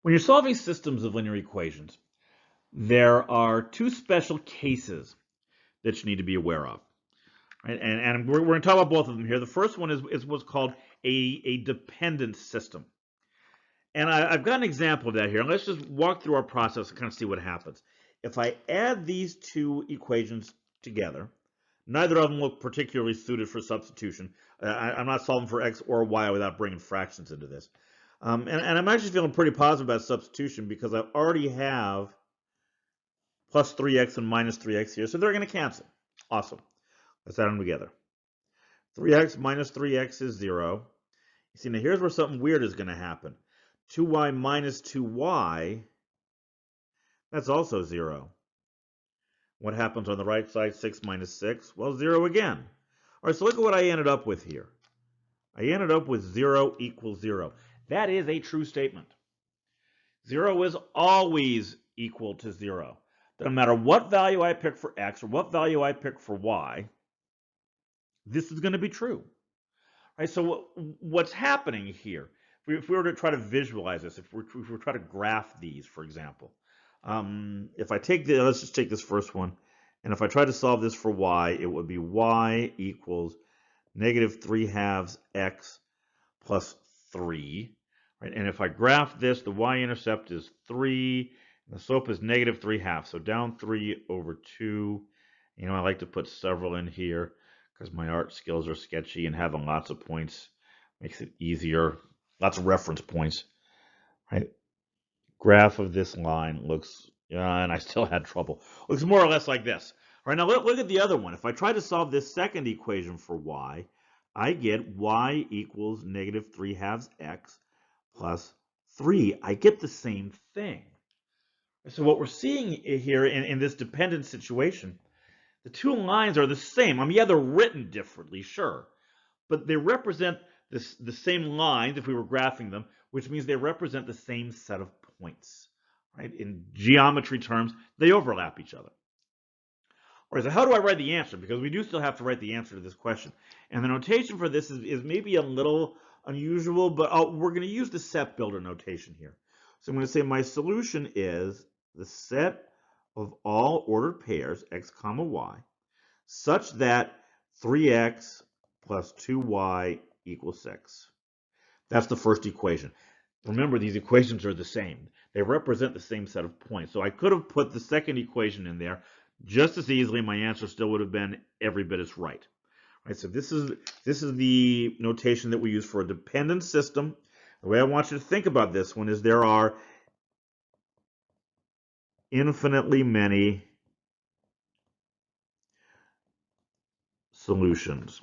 When you're solving systems of linear equations, there are two special cases that you need to be aware of. Right? And we're going to talk about both of them here. The first one is what's called a dependent system. And I've got an example of that here. Let's just walk through our process and kind of see what happens. If I add these two equations together, neither of them look particularly suited for substitution. I'm not solving for x or y without bringing fractions into this. And I'm actually feeling pretty positive about substitution because I already have plus 3x and minus 3x here, so they're going to cancel. Awesome. Let's add them together. 3x minus 3x is 0. You see, now here's where something weird is going to happen. 2y minus 2y, that's also 0. What happens on the right side? 6 minus 6? Well, 0 again. All right, so look at what I ended up with here. I ended up with 0 equals 0. That is a true statement. 0 is always equal to 0. Doesn't matter what value I pick for x or what value I pick for y, this is going to be true. Right, so what's happening here, if we were to try to visualize this, if we were to try to graph these, for example, if I take let's just take this first one, and if I try to solve this for y, it would be y equals negative 3 halves x plus 3. Right? And if I graph this, the y-intercept is 3, and the slope is negative 3 halves, so down 3 over 2. You know, I like to put several in here because my art skills are sketchy, and having lots of points makes it easier. Lots of reference points. Right? Graph of this line looks, and I still had trouble, looks more or less like this. All right, now look at the other one. If I try to solve this second equation for y, I get y equals negative 3 halves x plus 3. I get the same thing. So what we're seeing here in this dependent situation, the two lines are the same. I mean, yeah, they're written differently, sure, but they represent the same lines if we were graphing them, which means they represent the same set of points. Right? In geometry terms, they overlap each other. All right, so how do I write the answer? Because we do still have to write the answer to this question. And the notation for this is maybe a little unusual, but we're going to use the set builder notation here. So I'm going to say my solution is the set of all ordered pairs, x comma y, such that 3x plus 2y equals 6. That's the first equation. Remember, these equations are the same. They represent the same set of points. So I could have put the second equation in there just as easily. My answer still would have been every bit as right. Right, so this is the notation that we use for a dependent system. The way I want you to think about this one is there are infinitely many solutions.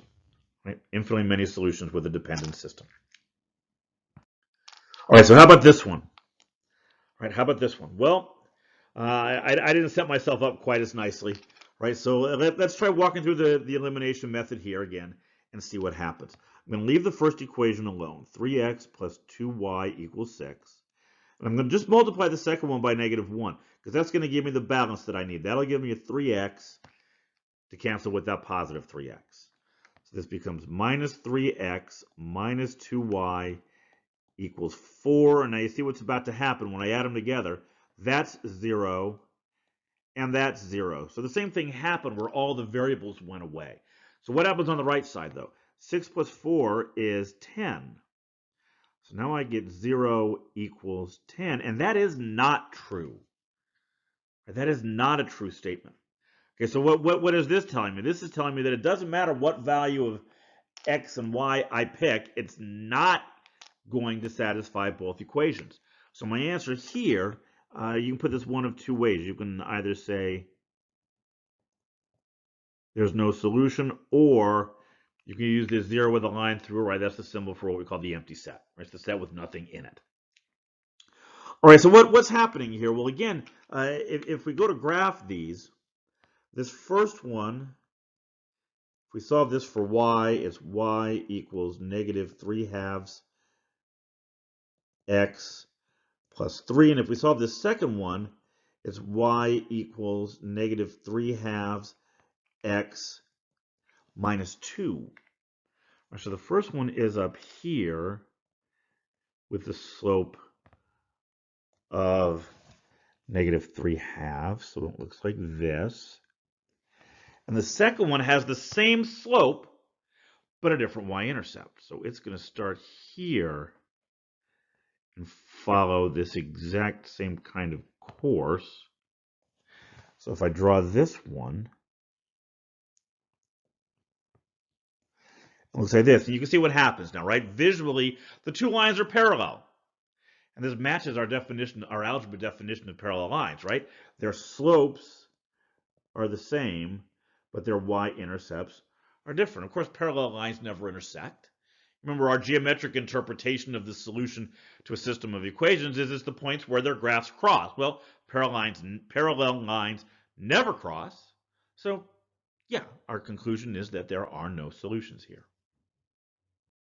Right? Infinitely many solutions with a dependent system. All right, so how about this one? Right, how about this one? Well, I didn't set myself up quite as nicely, right? So let's try walking through the elimination method here again and see what happens. I'm going to leave the first equation alone, 3x plus 2y equals 6. And I'm going to just multiply the second one by negative 1, because that's going to give me the balance that I need. That'll give me a 3x to cancel with that positive 3x. So this becomes minus 3x minus 2y equals 4. And now you see what's about to happen when I add them together. That's 0, and that's 0. So the same thing happened where all the variables went away. So what happens on the right side, though? 6 plus 4 is 10. So now I get 0 equals 10, and that is not true. That is not a true statement. Okay, so what is this telling me? This is telling me that it doesn't matter what value of x and y I pick, it's not going to satisfy both equations. So my answer here, you can put this one of two ways. You can either say there's no solution, or you can use this 0 with a line through, right? That's the symbol for what we call the empty set. Right? It's the set with nothing in it. All right, so what's happening here? Well, again, if we go to graph these, this first one, if we solve this for y, it's y equals negative 3 halves x plus 3. And if we solve this second one, it's y equals negative 3 halves x minus 2. So the first one is up here with the slope of -3/2. So it looks like this. And the second one has the same slope, but a different y-intercept. So it's going to start here and follow this exact same kind of course. So if I draw this one, it looks like this. And you can see what happens now, right? Visually, the two lines are parallel. And this matches our definition, our algebra definition of parallel lines, right? Their slopes are the same, but their y-intercepts are different. Of course, parallel lines never intersect. Remember, our geometric interpretation of the solution to a system of equations is it's the points where their graphs cross. Well, parallel lines never cross. So, yeah, our conclusion is that there are no solutions here.